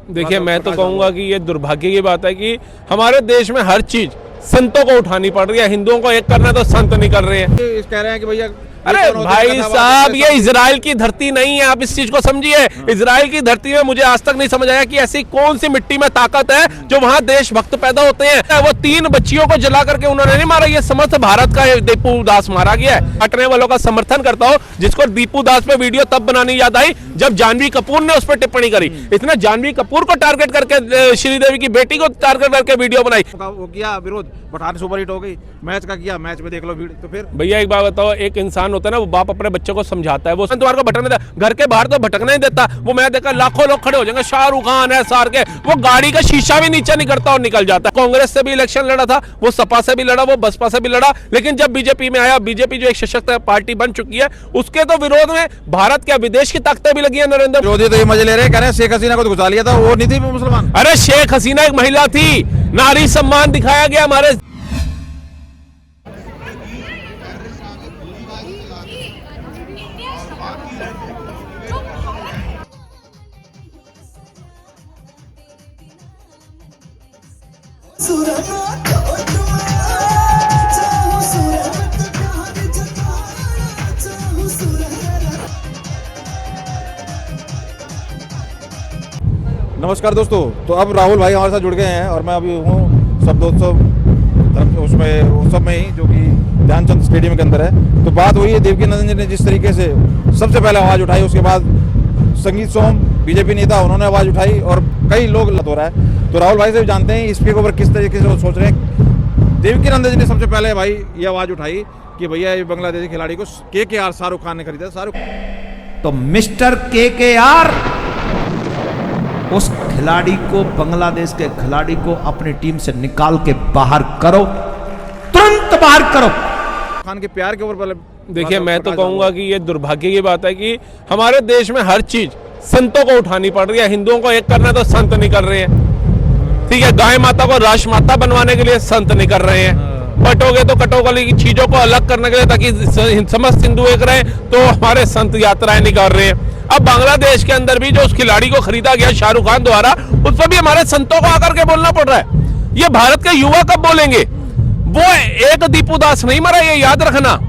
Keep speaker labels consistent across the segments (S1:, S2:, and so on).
S1: देखिए, मैं तो कहूंगा कि ये दुर्भाग्य की बात है कि हमारे देश में हर चीज संतों को उठानी पड़ रही है। हिंदुओं को एक करना है तो संत नहीं कर रहे हैं।
S2: कह रहे हैं कि भैया
S1: अरे भाई साहब, ये इजराइल की धरती नहीं है, आप इस चीज को समझिए। इजराइल की धरती में मुझे आज तक नहीं समझ आया कि ऐसी कौन सी मिट्टी में ताकत है जो वहां देशभक्त पैदा होते हैं। वो 3 बच्चियों को जला करके उन्होंने नहीं मारा, ये समस्त भारत का दीपू दास मारा गया है। हटने वालों का समर्थन करता हूं, जिसको दीपू दास पे वीडियो तब बनानी याद आई जब जानवी कपूर ने उस पर टिप्पणी करी। इसने जानवी कपूर को टारगेट करके, श्रीदेवी की बेटी को टारगेट करके वीडियो बनाई।
S2: वो किया विरोध, पठान सुपर हिट हो गई, मैच का किया, मैच में देख लो वीडियो। तो फिर
S1: भैया एक बात बताओ, एक इंसान होता है ना, वो बाप अपने बच्चे को समझाता है, वो तुम्हारे को भटकने देता, घर के बाहर तो भटकने नहीं देता। वो मैं देखा लाखों लोग खड़े हो जाएंगे, शाहरुख खान है सार के, वो गाड़ी का शीशा भी नीचे नहीं करता और निकल जाता है। कांग्रेस से भी इलेक्शन लड़ा था, वो सपा से भी लड़ा, वो बसपा से भी लड़ा, लेकिन जब बीजेपी में आया, बीजेपी जो एक सशक्त पार्टी बन चुकी है, उसके तो विरोध में भारत के विदेश की ताकतें भी लगी है। नरेंद्र
S2: विरोधी तो ये मजे ले रहे हैं, कह रहे हैं शेख हसीना को तो घुसा लिया था, वो नहीं थी मुसलमान।
S1: अरे शेख हसीना एक महिला थी, नारी सम्मान दिखाया गया हमारे।
S2: नमस्कार दोस्तों, तो अब राहुल भाई हमारे साथ जुड़ गए हैं और मैं अभी हूँ शब्दोत्सव उत्सव में ही, जो कि ध्यानचंद स्टेडियम के अंदर है। तो बात हुई है देवकीनंदन जी ने जिस तरीके से सबसे पहले आवाज़ उठाई, उसके बाद संगीत सोम बीजेपी नेता उन्होंने आवाज़ उठाई और कई लोग लत हो रहा है। तो राहुल भाई से भी जानते हैं इसके ऊपर किस तरीके से वो सोच रहे हैं। देवकीनंदन जी ने सबसे पहले भाई ये आवाज़ उठाई कि भैया ये बांग्लादेशी खिलाड़ी को KKR शाहरुख खान ने खरीदा। शाहरुख
S3: तो मिस्टर KKR उस खिलाड़ी को, बांग्लादेश के खिलाड़ी को अपनी टीम से निकाल के बाहर करो, तुरंत बाहर करो।
S2: खान के प्यार के ऊपर
S1: देखिए, मैं तो कहूंगा कि ये दुर्भाग्य की बात है कि हमारे देश में हर चीज संतों को उठानी पड़ रही है। हिंदुओं को एक करना है तो संत नहीं कर रहे हैं, ठीक है। गाय माता को राष्ट्र माता बनवाने के लिए संत नहीं कर रहे हैं। कटोगे तो कटोगली की चीजों को अलग करने के लिए, ताकि समस्त हिंदू एक रहे, तो हमारे संत यात्राएं नहीं कर रहे हैं। अब बांग्लादेश के अंदर भी जो उस खिलाड़ी को खरीदा गया शाहरुख खान द्वारा, उस पर भी हमारे संतों को आकर के बोलना पड़ रहा है। ये भारत के युवा कब बोलेंगे? वो एक दीपू दास नहीं मरा, ये याद रखना।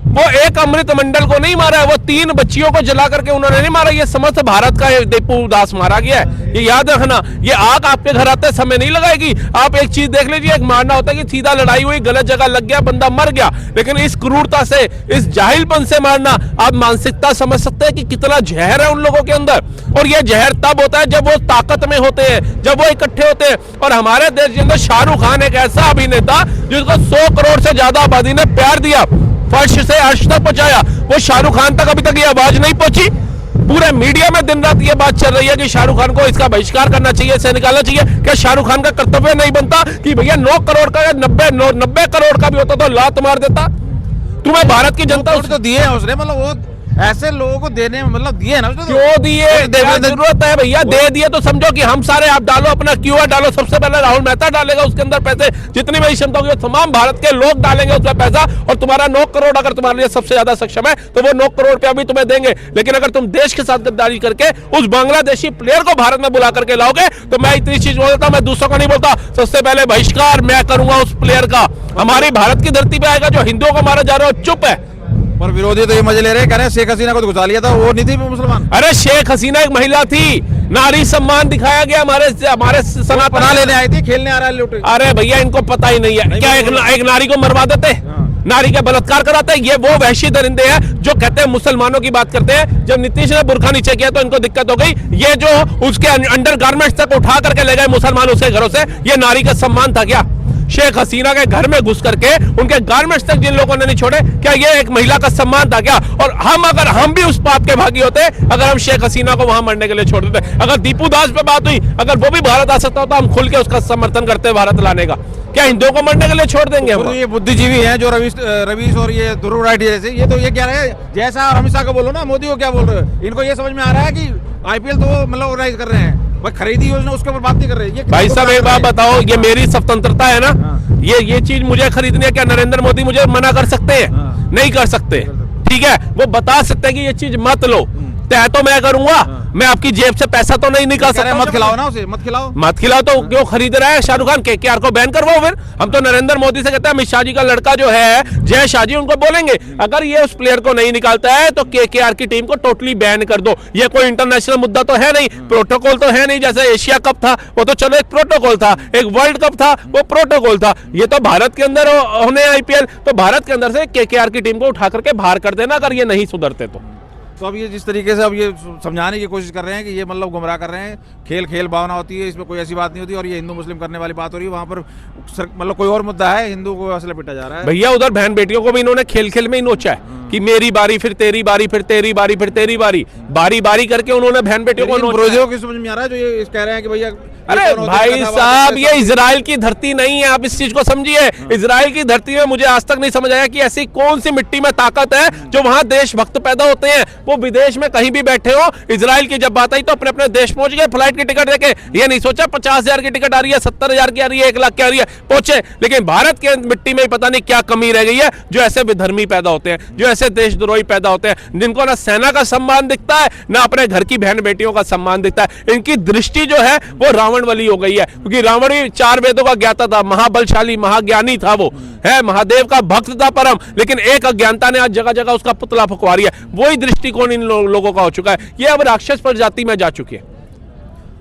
S1: वो एक अमृत मंडल को नहीं मारा है, वो 3 बच्चियों को जला करके उन्होंने नहीं मारा, ये समस्त भारत का दीपू दास मारा गया है, ये याद रखना। ये आग आपके घर आते समय नहीं लगाएगी। आप एक चीज देख लीजिए, एक मारना होता है कि सीधा लड़ाई हुई, गलत जगह लग गया, बंदा मर गया, लेकिन इस क्रूरता से, इस जाहिलपन से मारना, आप मानसिकता समझ सकते हैं कि कितना जहर है उन लोगों के अंदर। और ये जहर तब होता है जब वो ताकत में होते हैं, जब वो इकट्ठे होते हैं। और हमारे देश के अंदर शाहरुख खान एक ऐसा अभिनेता जिसको 100 करोड़ से ज्यादा आबादी ने प्यार दिया, फर्श से अर्श तक पहुंचाया, वो शाहरुख खान तक अभी तक ये आवाज नहीं पहुंची। पूरे मीडिया में दिन रात ये बात चल रही है कि शाहरुख खान को इसका बहिष्कार करना चाहिए, इसे निकालना चाहिए। क्या शाहरुख खान का कर्तव्य नहीं बनता कि भैया 9 करोड़ का, 90 करोड़ का भी होता तो लात मार देता? तुम्हें भारत की जनता
S2: तो दिए उसने, मतलब वो ऐसे लोगों को देने में मतलब दिए ना,
S1: क्यों दिए? जरूरत है भैया, दे दिए तो समझो कि हम सारे, आप डालो अपना QR डालो, सबसे पहले राहुल मेहता डालेगा उसके अंदर पैसे, जितनी मेरी क्षमता होगी तमाम भारत के लोग डालेंगे उसमें पैसा, और तुम्हारा 9 करोड़ अगर तुम्हारे लिए सबसे ज्यादा सक्षम है तो वो 9 करोड़ रुपया भी तुम्हें देंगे। लेकिन अगर तुम देश के साथ गद्दारी करके उस बांग्लादेशी प्लेयर को भारत में बुला करके लाओगे, तो मैं इतनी चीज बोलता हूं, मैं दूसरों को नहीं बोलता, सबसे पहले बहिष्कार मैं करूंगा उस प्लेयर का। हमारी भारत की धरती पे आएगा जो हिंदुओं को मारा जा रहा है, चुप है।
S2: और विरोधी तो ये मजे ले रहे हैं, कह रहे हैं शेख हसीना को तो घुसा लिया था, वो नहीं थी मुसलमान।
S1: अरे शेख हसीना एक महिला थी, नारी सम्मान दिखाया गया हमारे सनातन
S2: पना लेने आई थी, खेलने आ रहा है लुटे।
S1: अरे भैया, इनको पता ही नहीं है क्या एक नारी को मरवा देते, नारी का बलात्कार कराते? ये वो वहशी दरिंदे हैं जो कहते हैं मुसलमानों की बात करते हैं। जब नीतीश ने बुरखा नीचे किया तो इनको दिक्कत हो गई। ये जो उसके अंडर गारमेंट्स तक उठा करके ले गए मुसलमान उसके घरों से, ये नारी का सम्मान था क्या? शेख हसीना के घर में घुस करके उनके गारमेंट्स तक जिन लोगों ने नहीं छोड़े, क्या ये एक महिला का सम्मान था क्या? और हम भी उस पाप के भागी होते अगर हम शेख हसीना को वहां मरने के लिए छोड़ देते। अगर दीपू दास पे बात हुई, अगर वो भी भारत आ सकता होता, हम खुल के उसका समर्थन करते भारत लाने का। क्या हिंदुओं को मरने के लिए छोड़ देंगे हम?
S2: ये बुद्धिजीवी हैं जो रवीश और ये ध्रुव राठी जैसे, ये तो ये क्या रहे, जैसा अमित शाह को बोलो ना, मोदी को क्या बोल रहे हो, इनको ये समझ में आ रहा है कि IPL तो मतलब ऑर्गेनाइज कर रहे हैं, भाई खरीदी योजना उसके ऊपर बात नहीं कर रहे। ये
S1: भाई साहब एक बात बताओ, ये मेरी स्वतंत्रता है ना, ये चीज मुझे खरीदनी है, क्या नरेंद्र मोदी मुझे मना कर सकते हैं? नहीं कर सकते, ठीक है। वो बता सकते हैं कि ये चीज मत लो, तय तो मैं करूंगा, मैं आपकी जेब से पैसा तो नहीं निकाल
S2: कह रहे
S1: सकता।
S2: हैं, मत खिलाओ ना उसे, मत खिलाओ।
S1: मत खिलाओ तो क्यों खरीद रहा है शाहरुख खान? केकेआर को बैन करवाओ फिर। हम तो नरेंद्र मोदी से कहते हैं, अमित शाह जी का लड़का जो है जय शाह जी, उनको बोलेंगे अगर ये उस प्लेयर को नहीं निकालता है तो केकेआर की टीम को टोटली बैन कर दो। ये कोई इंटरनेशनल मुद्दा तो है नहीं, प्रोटोकॉल तो है नहीं। जैसे एशिया कप था वो तो चलो एक प्रोटोकॉल था, एक वर्ल्ड कप था वो प्रोटोकॉल था। ये तो भारत के अंदर होने आईपीएल, तो भारत के अंदर से केकेआर की टीम को उठा करके बाहर कर देना अगर ये नहीं सुधरते
S2: तो अब ये जिस तरीके से अब ये समझाने की कोशिश कर रहे हैं कि ये मतलब गुमराह कर रहे हैं, खेल खेल भावना होती है, इसमें कोई ऐसी बात नहीं होती, और ये हिंदू मुस्लिम करने वाली बात हो रही है। वहाँ पर मतलब कोई और मुद्दा है, हिंदू को असला पिटा जा रहा है।
S1: भैया। उधर बहन बेटियों को भी इन्होंने खेल खेल में ही नोचा है कि मेरी बारी फिर तेरी बारी, फिर तेरी बारी, फिर तेरी बारी, बारी बारी करके उन्होंने बहन बेटियों को नोचा।
S2: विरोधियों की समझ में आ रहा है जो ये कह रहे हैं कि भैया
S1: अरे भाई साहब, ये इजराइल की धरती नहीं है, आप इस चीज को समझिए। इजराइल की धरती में मुझे आज तक नहीं समझ आया कि ऐसी कौन सी मिट्टी में ताकत है जो वहां देशभक्त पैदा होते हैं। वो विदेश में कहीं भी बैठे हो, इजराइल की जब बात आई तो अपने अपने देश पहुंच गए फ्लाइट की टिकट देके। ये नहीं सोचा 50,000 की टिकट आ रही है, 70,000 की आ रही है, 1 लाख की आ रही है, पहुंचे। लेकिन भारत के मिट्टी में पता नहीं क्या कमी रह गई है जो ऐसे विधर्मी पैदा होते हैं, जो ऐसे देशद्रोही पैदा होते हैं, जिनको ना सेना का सम्मान दिखता है ना अपने घर की बहन बेटियों का सम्मान दिखता है। इनकी दृष्टि जो है वो रावण वाली हो गई है, क्योंकि रावण भी 4 वेदों का ज्ञाता था, महाबलशाली महाज्ञानी था, वो है महादेव का भक्त था परम, लेकिन एक अज्ञानता ने आज जगह जगह उसका पुतला फुकवा रही है। वही दृष्टिकोण इन लोगों का हो चुका है। ये अब राक्षस प्रजाति में जा चुकी है।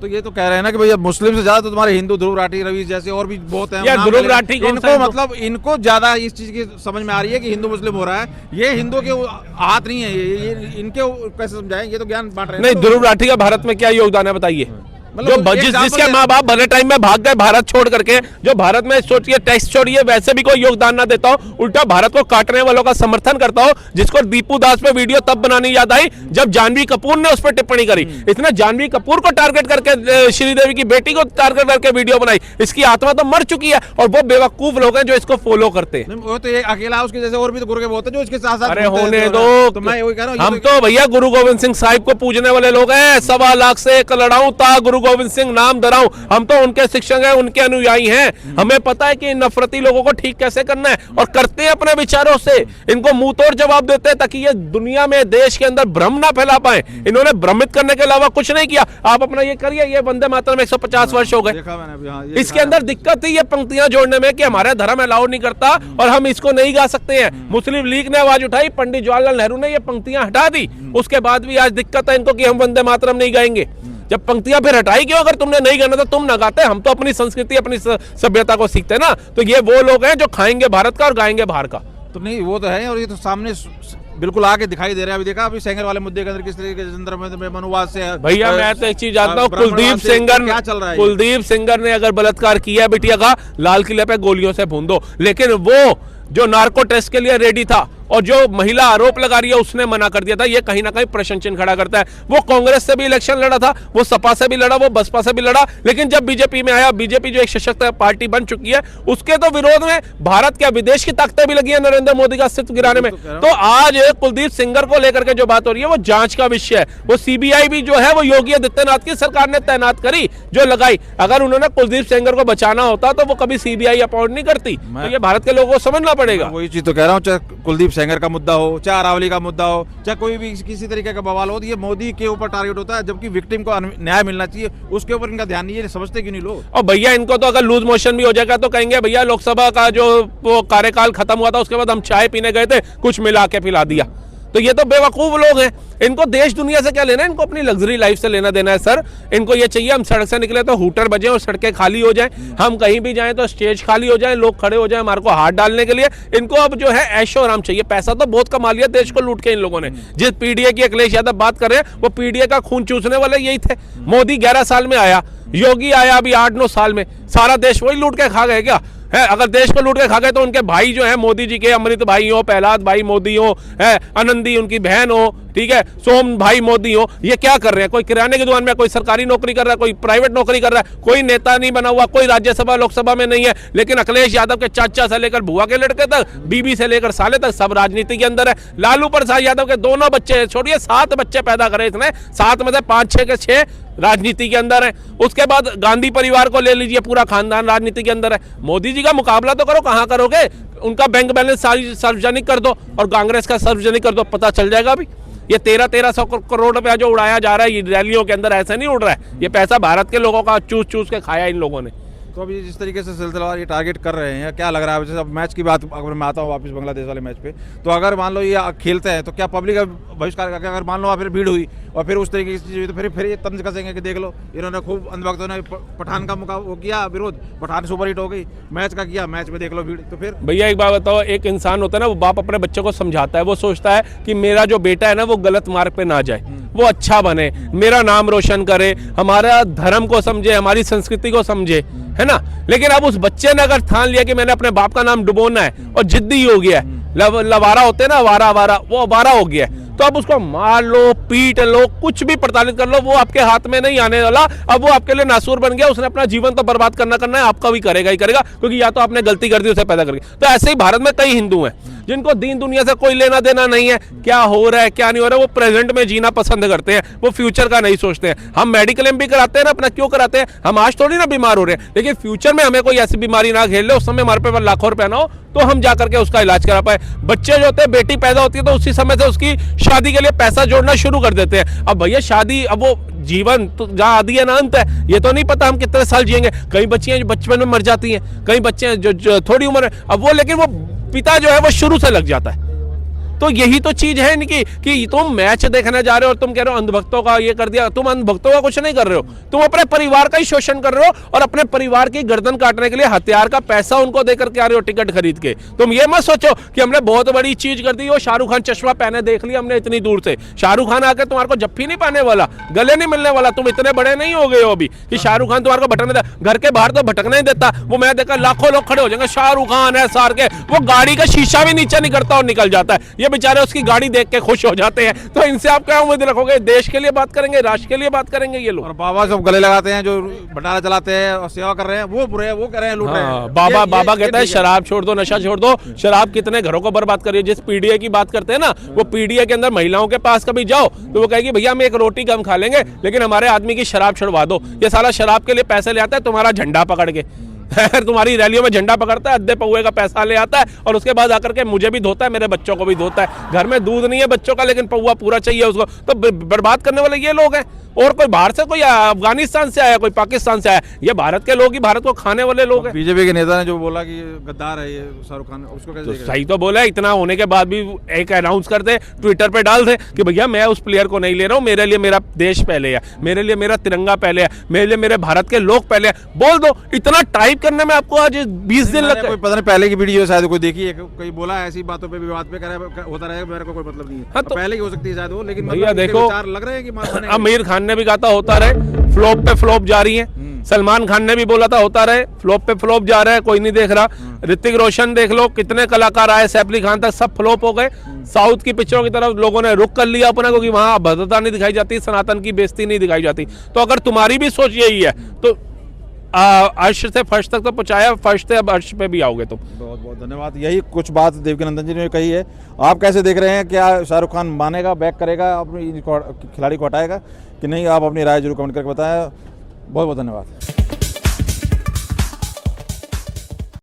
S2: तो ये तो कह रहे हैं ना कि भैया मुस्लिम से ज्यादा तो तुम्हारे हिंदू ध्रुव राठी रवि जैसे और भी बहुत हैं।
S1: यार ध्रुव राठी
S2: इनको मतलब इनको ज्यादा इस चीज की समझ में आ रही है कि हिंदू मुस्लिम हो रहा है। ये हिंदुओं के हाथ नहीं है, ये इनके कैसे समझाएं? ये तो ज्ञान बांट रहे हैं।
S1: नहीं, ध्रुव राठी का भारत में क्या योगदान है बताइए? जो जिसके माँ बाप भले टाइम में भाग गए भारत छोड़ करके, जो भारत में सोचिए टैक्स छोड़िए वैसे भी कोई योगदान ना देता हो, उल्टा भारत को काटने वालों का समर्थन करता हो, जिसको दीपू दास पे वीडियो तब बनानी याद आई जब जानवी कपूर ने उस पर टिप्पणी करी। इसने जानवी कपूर को टारगेट करके, श्रीदेवी की बेटी को टारगेट करके वीडियो बनाई। इसकी आत्मा तो मर चुकी है और वो बेवकूफ लोग हैं जो इसको फॉलो करते हैं।
S2: वो तो एक अकेला, उसके जैसे और भी तो गुरु के बहुत हैं जो इसके साथ साथ।
S1: अरे होने दो,
S2: तो मैं वही कह रहा हूं,
S1: हम तो भैया गुरु गोविंद सिंह साहिब को पूजने वाले लोग हैं। 1.25 लाख से एक लड़ाऊं ता गुरु गोविंद सिंह नाम डराऊं। हम तो उनके शिक्षक हैं, उनके अनुयायी हैं। हमें पता है कि नफरती लोगों को ठीक कैसे करना है, और करते हैं अपने विचारों से। इनको मुंह तोड़ जवाब देते हैं ताकि ये दुनिया में, देश के अंदर भ्रम ना फैला पाए। इन्होंने भ्रमित करने के अलावा कुछ नहीं किया। आप अपना ये करिए, ये वंदे मातरम 150 वर्ष हो गए। इसके अंदर दिक्कत थी ये पंक्तियां जोड़ने में कि हमारा धर्म अलाउ नहीं करता और हम इसको नहीं गा सकते हैं। मुस्लिम लीग ने आवाज उठाई, पंडित जवाहरलाल नेहरू ने ये पंक्तियां हटा दी। उसके बाद भी आज दिक्कत है इनको कि हम वंदे मातरम नहीं गाएंगे। जब पंक्तियां फिर हटाई क्यों? अगर तुमने नहीं गाना तो तुम ना गाते। हम तो अपनी संस्कृति, अपनी सभ्यता को सीखते ना। तो ये वो लोग हैं जो खाएंगे भारत का और गाएंगे बाहर का।
S2: तो नहीं, वो तो है, और ये तो सामने बिल्कुल आगे दिखाई दे रहा है। अभी देखा अभी सेंगर वाले मुद्दे के अंदर किस तरीके के संदर्भ में मनुवाद से।
S1: भैया मैं तो एक चीज जानता हूँ, कुलदीप सेंगर,
S2: क्या चल रहा है?
S1: कुलदीप सेंगर ने अगर बलात्कार किया बिटिया का, लाल किले पे गोलियों से भून दो। लेकिन वो जो नार्को टेस्ट के लिए रेडी था और जो महिला आरोप लगा रही है उसने मना कर दिया था। ये कहीं ना कहीं प्रश्न चिन्ह खड़ा करता है। वो कांग्रेस से भी इलेक्शन लड़ा था, वो सपा से भी लड़ा, वो बसपा से भी लड़ा, लेकिन जब बीजेपी में आया, बीजेपी जो एक सशक्त पार्टी बन चुकी है, उसके तो विरोध में भारत के विदेश की ताकतें भी लगी है नरेंद्र मोदी का अस्तित्व गिराने में। तो आज कुलदीप सेंगर को लेकर के जो बात हो रही है वो जांच का विषय है। वो सीबीआई भी जो है वो योगी आदित्यनाथ की सरकार ने तैनात करी, जो लगाई। अगर उन्होंने कुलदीप सेंगर को बचाना होता तो वो कभी सीबीआई अपॉइंट नहीं करती। तो ये भारत के लोगों को समझना पड़ेगा।
S2: वही चीज तो कह रहा हूँ, चाहे कुलदीप सेंगर का मुद्दा हो, चाहे अरावली का मुद्दा हो, चाहे कोई भी किसी तरीके का बवाल हो, तो ये मोदी के ऊपर टारगेट होता है, जबकि विक्टिम को न्याय मिलना चाहिए। उसके ऊपर इनका ध्यान नहीं है। समझते क्यों नहीं लोग?
S1: और भैया इनको तो अगर लूज मोशन भी हो जाएगा तो कहेंगे भैया लोकसभा का जो वो कार्यकाल खत्म हुआ था उसके बाद हम चाय पीने गए थे, कुछ मिला के पिला दिया। तो ये तो बेवकूफ लोग हैं। इनको देश दुनिया से क्या लेना है? इनको अपनी लग्जरी लाइफ से लेना देना है सर। इनको ये चाहिए हम सड़क से निकले तो हूटर बजे और सड़कें खाली हो जाएं, हम कहीं भी जाएं तो स्टेज खाली हो जाए, लोग खड़े हो जाएं हमारे को हाथ डालने के लिए। इनको अब जो है ऐशो आराम चाहिए। पैसा तो बहुत कमा लिया देश को लूट के इन लोगों ने। जिस पीडीए की अखिलेश यादव बात कर रहे हैं वो पीडीए का खून चूसने वाले यही थे। मोदी 11 साल में आया, योगी आया अभी 8-9 साल में, सारा देश वही लूट के खा गए क्या है? अगर देश को लूट के खा गए तो उनके भाई जो है मोदी जी के, अमृत भाई हो, प्रहलाद भाई मोदी हो, है आनंदी उनकी बहन हो, ठीक है, सोम भाई मोदी हो, ये क्या कर रहे हैं? कोई किराने की दुकान में, कोई सरकारी नौकरी कर रहा है, कोई प्राइवेट नौकरी कर रहा है, कोई नेता नहीं बना हुआ, कोई राज्यसभा लोकसभा में नहीं है। लेकिन अखिलेश यादव के चाचा से लेकर बुआ के लड़के तक, बीबी से लेकर साले तक सब राजनीति के अंदर है। लालू प्रसाद यादव के दोनों बच्चे, छोड़िए 7 बच्चे पैदा करे इसने, 7 में से 5-6 के 6 राजनीति के अंदर है। उसके बाद गांधी परिवार को ले लीजिए, पूरा खानदान राजनीति के अंदर है। मोदी जी का मुकाबला तो करो, कहां करोगे? उनका बैंक बैलेंस सार्वजनिक कर दो और कांग्रेस का सार्वजनिक कर दो, पता चल जाएगा अभी। ये 1300 करोड़ रुपया जो उड़ाया जा रहा है ये रैलियों के अंदर, ऐसे नहीं उड़ रहा है। ये पैसा भारत के लोगों का चूस चूस के खाया इन लोगों ने।
S2: तो अभी जिस तरीके से सिलसिलेवार ये टारगेट कर रहे हैं, क्या लग रहा है? जैसे अब मैच की बात अगर मैं आता हूँ वापस बांग्लादेश वाले मैच पे, तो अगर मान लो ये खेलते हैं तो क्या पब्लिक बहिष्कार करके, अगर मान लो फिर भीड़ हुई और फिर उस तरीके की चीज़ हुई तो फिर ये तंज कसेंगे कि देख लो इन्होंने खूब अंधभक्तों ने पठान का वो किया विरोध, पठान सुपर हिट हो गई, मैच का किया, मैच में देख लो भीड़। तो फिर
S1: भैया एक बात बताओ, एक इंसान होता है ना, वो बाप अपने बच्चे को समझाता है, वो सोचता है कि मेरा जो बेटा है ना वो गलत मार्ग पे ना जाए, वो अच्छा बने, मेरा नाम रोशन करे, हमारा धर्म को समझे, हमारी संस्कृति को समझे, है ना। लेकिन अब उस बच्चे ने अगर ठान लिया कि मैंने अपने बाप का नाम डुबोना है और जिद्दी हो गया है, लवारा होते हैं ना, वारा वो अवारा हो गया है, तो अब उसको मार लो, पीट लो, कुछ भी प्रताड़ित कर लो, वो आपके हाथ में नहीं आने वाला। अब वो आपके लिए नासूर बन गया, उसने अपना जीवन तो बर्बाद करना है, आपका भी करेगा ही करेगा, क्योंकि या तो आपने गलती कर दी उसे पैदा करके। तो ऐसे ही भारत में कई हिंदू हैं जिनको दीन दुनिया से कोई लेना देना नहीं है, क्या हो रहा है क्या नहीं हो रहा है, वो प्रेजेंट में जीना पसंद करते हैं, वो फ्यूचर का नहीं सोचते हैं। हम मेडिकल एम भी कराते हैं ना अपना, क्यों कराते हैं? हम आज थोड़ी ना बीमार हो रहे हैं, लेकिन फ्यूचर में हमें कोई ऐसी बीमारी ना घेर ले, उस समय हमारे पे लाखों रुपए ना हो, तो हम जाकर के उसका इलाज करा पाए। बच्चे जो होते हैं, बेटी पैदा होती है तो उसी समय से उसकी शादी के लिए पैसा जोड़ना शुरू कर देते हैं। अब भैया शादी, अब वो जीवन तो जहाँ आदि है ना अंत है, ये तो नहीं पता हम कितने साल जिएंगे। कई बच्चियां जो बचपन में मर जाती हैं, कई बच्चे जो थोड़ी उम्र है, अब वो लेकिन वो पिता जो है वो शुरू से लग जाता है। तो यही तो चीज है इनकी कि तुम मैच देखने जा रहे हो और तुम कह रहे हो अंधभक्तों का ये कर दिया। तुम अंधभक्तों का कुछ नहीं कर रहे हो, तुम अपने परिवार का ही शोषण कर रहे हो और अपने परिवार की गर्दन काटने के लिए हथियार का पैसा उनको देकर के आ रहे हो टिकट खरीद के। तुम ये मत सोचो कि हमने बहुत बड़ी चीज कर दी, वो शाहरुख खान चश्मा पहने देख लिया हमने इतनी दूर से। शाहरुख खान आकर तुम्हारे को जफ्फी नहीं पाने वाला, गले नहीं मिलने वाला। तुम इतने बड़े नहीं हो गए हो अभी कि शाहरुख खान तुम्हारे को भटकने देता, घर के बाहर तो भटकने नहीं देता। वो मैं देखा लाखों लोग खड़े हो जाएंगे, शाहरुख खान है सार के, वो गाड़ी का शीशा भी नीचे नहीं करता और निकल जाता है। ये बेचारे उसकी गाड़ी देख के खुश हो जाते हैं। तो इनसे आप क्या उम्मीद रखोगे? देश के लिए बात करेंगे, राष्ट्र के लिए बात करेंगे ये लोग।
S2: और बाबा सब गले लगाते हैं, जो भंडारा चलाते हैं और सेवा कर रहे हैं, वो बुरे हैं, वो कर रहे हैं, लूट रहे हैं।
S1: बाबा कहता है शराब छोड़ दो, नशा छोड़ दो। शराब कितने घरों को बर्बाद कर रही है। जिस पीडीए की बात करते हैं ना, वो पीडीए के अंदर महिलाओं के पास कभी जाओ तो वो कहेगी भैया हम एक रोटी कम खा लेंगे, लेकिन हमारे आदमी की शराब छुड़वा दो। ये साला शराब के लिए पैसे ले आता है तुम्हारा झंडा पकड़ के तुम्हारी रैलियों में झंडा पकड़ता है, अद्धे पौए का पैसा ले आता है और उसके बाद आकर के मुझे भी धोता है, मेरे बच्चों को भी धोता है। घर में दूध नहीं है बच्चों का, लेकिन पौआ पूरा चाहिए उसको। तो बर्बाद करने वाले ये लोग हैं। और कोई बाहर से, कोई अफगानिस्तान से आया, कोई पाकिस्तान से आया, ये भारत के लोग ही भारत को खाने वाले लोग हैं।
S2: बीजेपी के नेता ने जो बोला कि गद्दार है ये शाहरुख खान, उसको कैसे
S1: तो सही तो बोला, इतना होने के बाद भी एक अनाउंस कर दे, ट्विटर पे डाल दे कि भैया मैं उस प्लेयर को नहीं ले रहा हूँ, मेरे लिए मेरा देश पहले है, मेरे लिए मेरा तिरंगा पहले है, मेरे लिए मेरे भारत के लोग पहले है। बोल दो। इतना टाइप करने में आपको आज 20 दिन लगता है।
S2: पता नहीं पहले की वीडियो शायद कोई देखी है, कोई बोला है ऐसी बातों पे विवाद पे होता रहेगा, मेरे को कोई मतलब नहीं है।
S1: हाँ, तो
S2: पहले की हो सकती है शायद वो, लेकिन
S1: भैया देखो
S2: लग रहे हैं कि
S1: आमिर खान ने भी कहा था होता रहे, फ्लॉप पे फ्लॉप जा रही है। सलमान खान ने भी बोला था होता रहे, फ्लॉप पे फ्लॉप जा रहा है, कोई नहीं देख रहा। ऋतिक रोशन देख लो, कितने कलाकार आए, सैफ अली खान तक, सब फ्लॉप हो गए। साउथ की पिक्चरों की तरफ लोगों ने रुख कर लिया अपना, क्योंकि वहां भद्रता नहीं दिखाई जाती, सनातन की बेइज्जती नहीं दिखाई जाती। तो अगर तुम्हारी भी सोच यही है तो अर्श से फर्श तक तो पहुंचाया, फर्श से अब अर्श पे भी आओगे तुम।
S2: बहुत बहुत धन्यवाद। यही कुछ बात देवकीनंदन जी ने कही है। आप कैसे देख रहे हैं? क्या शाहरुख खान मानेगा, बैक करेगा, अपनी खिलाड़ी को हटाएगा कि नहीं? आप अपनी राय जरूर कमेंट करके बताएं। बहुत बहुत धन्यवाद।